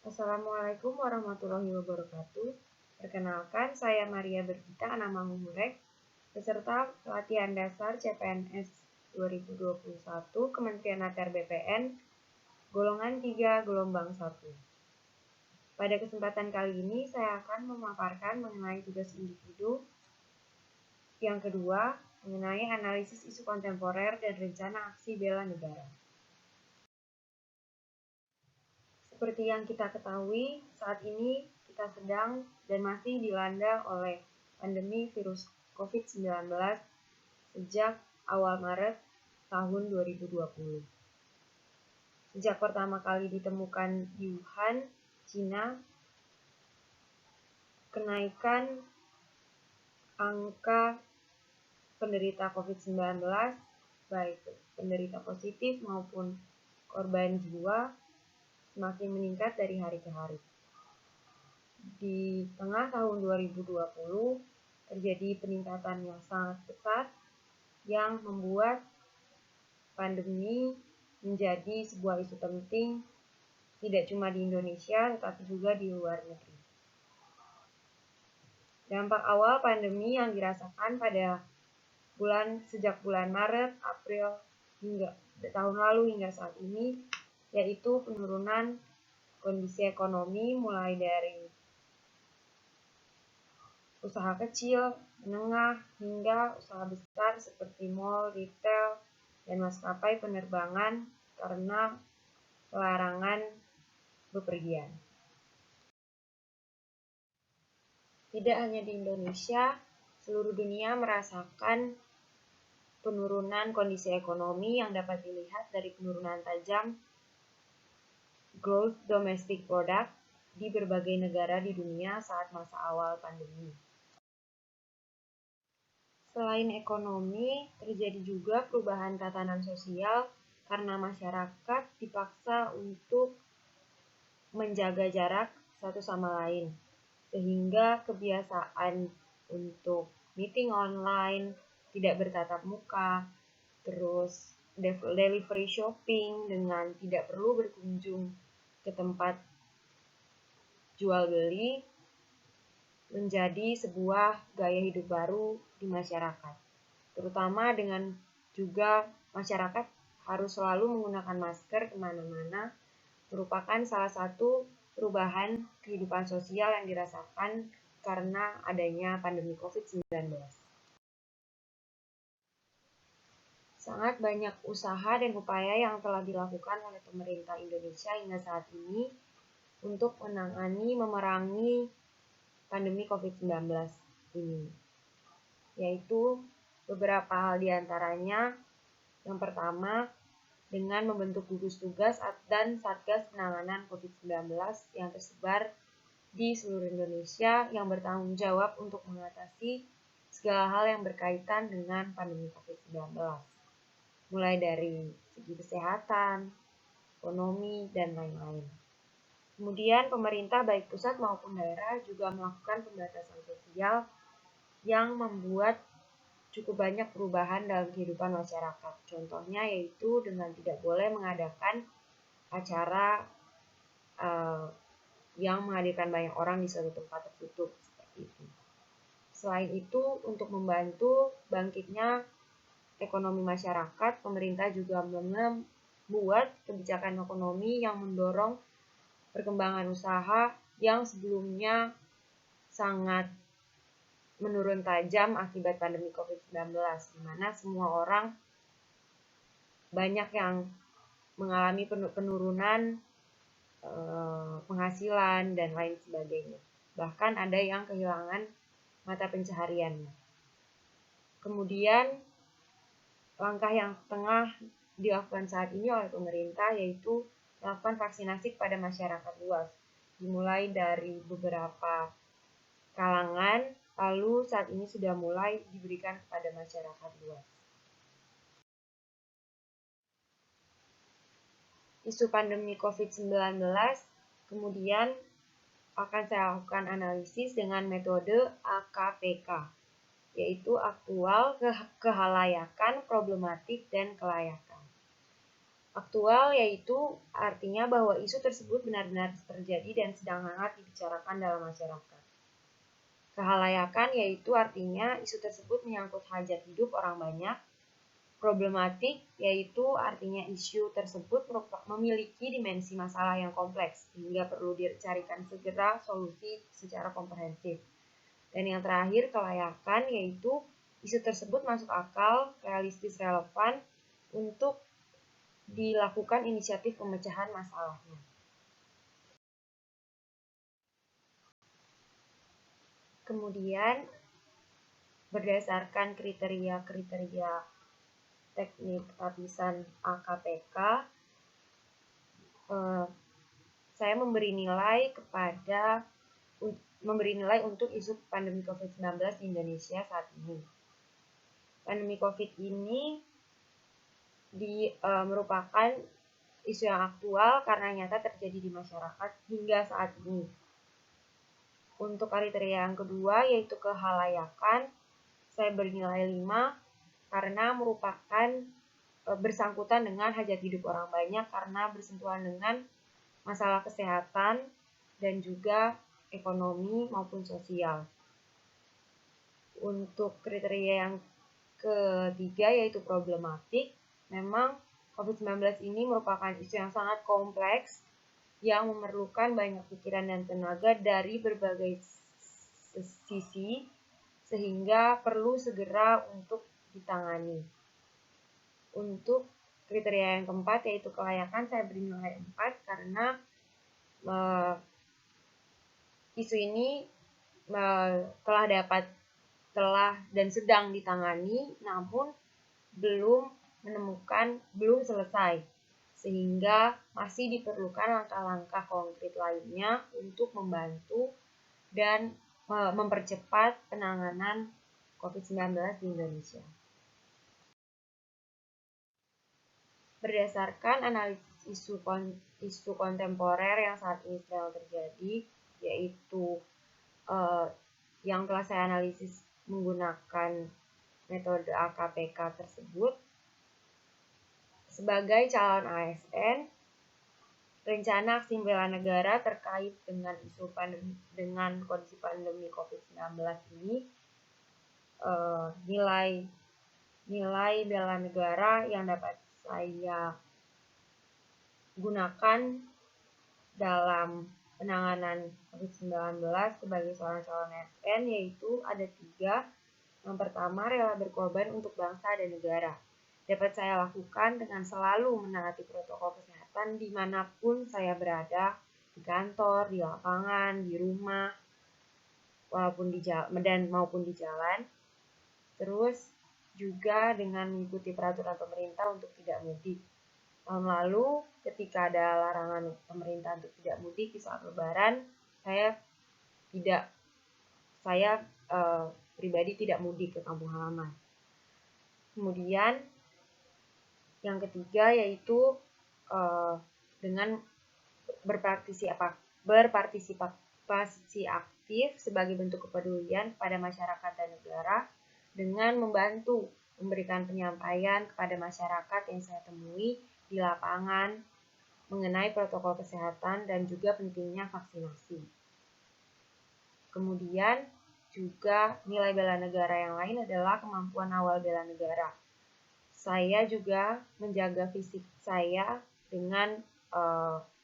Assalamualaikum warahmatullahi wabarakatuh. Perkenalkan, saya Maria Bergita Anamangurek, peserta pelatihan dasar CPNS 2021 Kementerian ATR BPN, golongan 3, gelombang 1. Pada kesempatan kali ini, saya akan memaparkan mengenai tugas individu. Yang kedua, mengenai analisis isu kontemporer dan rencana aksi bela negara. Seperti yang kita ketahui, saat ini kita sedang dan masih dilanda oleh pandemi virus COVID-19 sejak awal Maret tahun 2020. Sejak pertama kali ditemukan di Wuhan, Cina, kenaikan angka penderita COVID-19, baik penderita positif maupun korban jiwa, semakin meningkat dari hari ke hari. Di tengah tahun 2020 terjadi peningkatan yang sangat pesat yang membuat pandemi menjadi sebuah isu penting tidak cuma di Indonesia tetapi juga di luar negeri. Dampak awal pandemi yang dirasakan sejak bulan Maret, April hingga tahun lalu hingga saat ini yaitu penurunan kondisi ekonomi mulai dari usaha kecil, menengah, hingga usaha besar seperti mal, retail, dan maskapai penerbangan karena larangan bepergian. Tidak hanya di Indonesia, seluruh dunia merasakan penurunan kondisi ekonomi yang dapat dilihat dari penurunan tajam Gross Domestic Product di berbagai negara di dunia saat masa awal pandemi. Selain ekonomi, terjadi juga perubahan tatanan sosial karena masyarakat dipaksa untuk menjaga jarak satu sama lain, sehingga kebiasaan untuk meeting online, tidak bertatap muka, terus delivery shopping dengan tidak perlu berkunjung ke tempat jual beli, menjadi sebuah gaya hidup baru di masyarakat. Terutama dengan juga masyarakat harus selalu menggunakan masker kemana-mana, merupakan salah satu perubahan kehidupan sosial yang dirasakan karena adanya pandemi COVID-19. Sangat banyak usaha dan upaya yang telah dilakukan oleh pemerintah Indonesia hingga saat ini untuk memerangi pandemi COVID-19 ini, yaitu beberapa hal diantaranya. Yang pertama, dengan membentuk gugus tugas dan Satgas Penanganan COVID-19 yang tersebar di seluruh Indonesia yang bertanggung jawab untuk mengatasi segala hal yang berkaitan dengan pandemi COVID-19, mulai dari segi kesehatan, ekonomi, dan lain-lain. Kemudian pemerintah baik pusat maupun daerah juga melakukan pembatasan sosial yang membuat cukup banyak perubahan dalam kehidupan masyarakat. Contohnya yaitu dengan tidak boleh mengadakan acara yang menghadirkan banyak orang di suatu tempat tertutup seperti itu. Selain itu, untuk membantu bangkitnya ekonomi masyarakat, pemerintah juga membuat kebijakan ekonomi yang mendorong perkembangan usaha yang sebelumnya sangat menurun tajam akibat pandemi COVID-19, di mana semua orang banyak yang mengalami penurunan penghasilan dan lain sebagainya. Bahkan ada yang kehilangan mata pencahariannya. Kemudian langkah yang tengah dilakukan saat ini oleh pemerintah yaitu melakukan vaksinasi kepada masyarakat luas, dimulai dari beberapa kalangan, lalu saat ini sudah mulai diberikan kepada masyarakat luas. Isu pandemi COVID-19 kemudian akan saya lakukan analisis dengan metode AKPK, yaitu aktual, kehalayakan, problematik, dan kelayakan. Aktual yaitu artinya bahwa isu tersebut benar-benar terjadi dan sedang hangat dibicarakan dalam masyarakat. Kehalayakan yaitu artinya isu tersebut menyangkut hajat hidup orang banyak. Problematik yaitu artinya isu tersebut memiliki dimensi masalah yang kompleks sehingga perlu dicarikan segera solusi secara komprehensif. Dan yang terakhir, kelayakan yaitu isu tersebut masuk akal, realistis, relevan untuk dilakukan inisiatif pemecahan masalahnya. Kemudian, berdasarkan kriteria-kriteria teknik lapisan AKPK, saya memberi nilai untuk isu pandemi COVID-19 di Indonesia saat ini. Pandemi COVID ini merupakan isu yang aktual karena nyata terjadi di masyarakat hingga saat ini. Untuk kriteria yang kedua yaitu kehalayakan, saya beri nilai 5 karena merupakan bersangkutan dengan hajat hidup orang banyak karena bersentuhan dengan masalah kesehatan dan juga ekonomi maupun sosial. Untuk kriteria yang ketiga yaitu problematik, memang COVID-19 ini merupakan isu yang sangat kompleks yang memerlukan banyak pikiran dan tenaga dari berbagai sisi sehingga perlu segera untuk ditangani. Untuk kriteria yang keempat yaitu kelayakan, saya beri nilai 4 karena isu ini telah dan sedang ditangani namun belum selesai sehingga masih diperlukan langkah-langkah konkret lainnya untuk membantu dan mempercepat penanganan COVID-19 di Indonesia. Berdasarkan analisis isu kontemporer yang saat ini sedang terjadi, yaitu yang telah saya analisis menggunakan metode AKPK tersebut, sebagai calon ASN, rencana aksi bela negara terkait dengan dengan kondisi pandemi COVID-19 ini, nilai bela negara yang dapat saya gunakan dalam penanganan COVID-19 sebagai seorang calon ASN yaitu ada 3. Yang pertama, rela berkorban untuk bangsa dan negara. Dapat saya lakukan dengan selalu menaati protokol kesehatan dimanapun saya berada, di kantor, di lapangan, di rumah, maupun di jalan. Terus juga dengan mengikuti peraturan pemerintah untuk tidak mudik. Tahun lalu ketika ada larangan pemerintah untuk tidak mudik di saat Lebaran, saya pribadi tidak mudik ke kampung halaman. Kemudian yang ketiga yaitu dengan berpartisipasi aktif sebagai bentuk kepedulian kepada masyarakat dan negara dengan membantu memberikan penyampaian kepada masyarakat yang saya temui di lapangan mengenai protokol kesehatan dan juga pentingnya vaksinasi. Kemudian juga nilai bela negara yang lain adalah kemampuan awal bela negara. Saya juga menjaga fisik saya dengan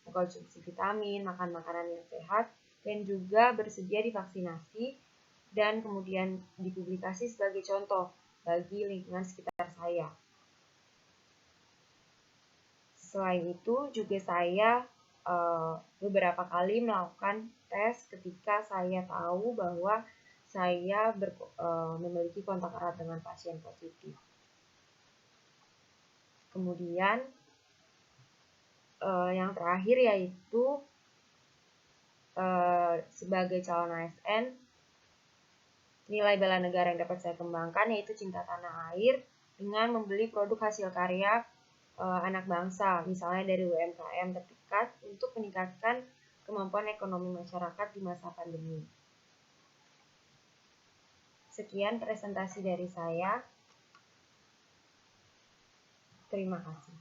mengkonsumsi vitamin, makan makanan yang sehat, dan juga bersedia divaksinasi dan kemudian dipublikasi sebagai contoh bagi lingkungan sekitar saya. Selain itu juga saya beberapa kali melakukan tes ketika saya tahu bahwa saya memiliki kontak erat dengan pasien positif. Kemudian yang terakhir yaitu sebagai calon ASN, nilai bela negara yang dapat saya kembangkan yaitu cinta tanah air dengan membeli produk hasil karya anak bangsa, misalnya dari UMKM terdekat untuk meningkatkan kemampuan ekonomi masyarakat di masa pandemi. Sekian presentasi dari saya. Terima kasih.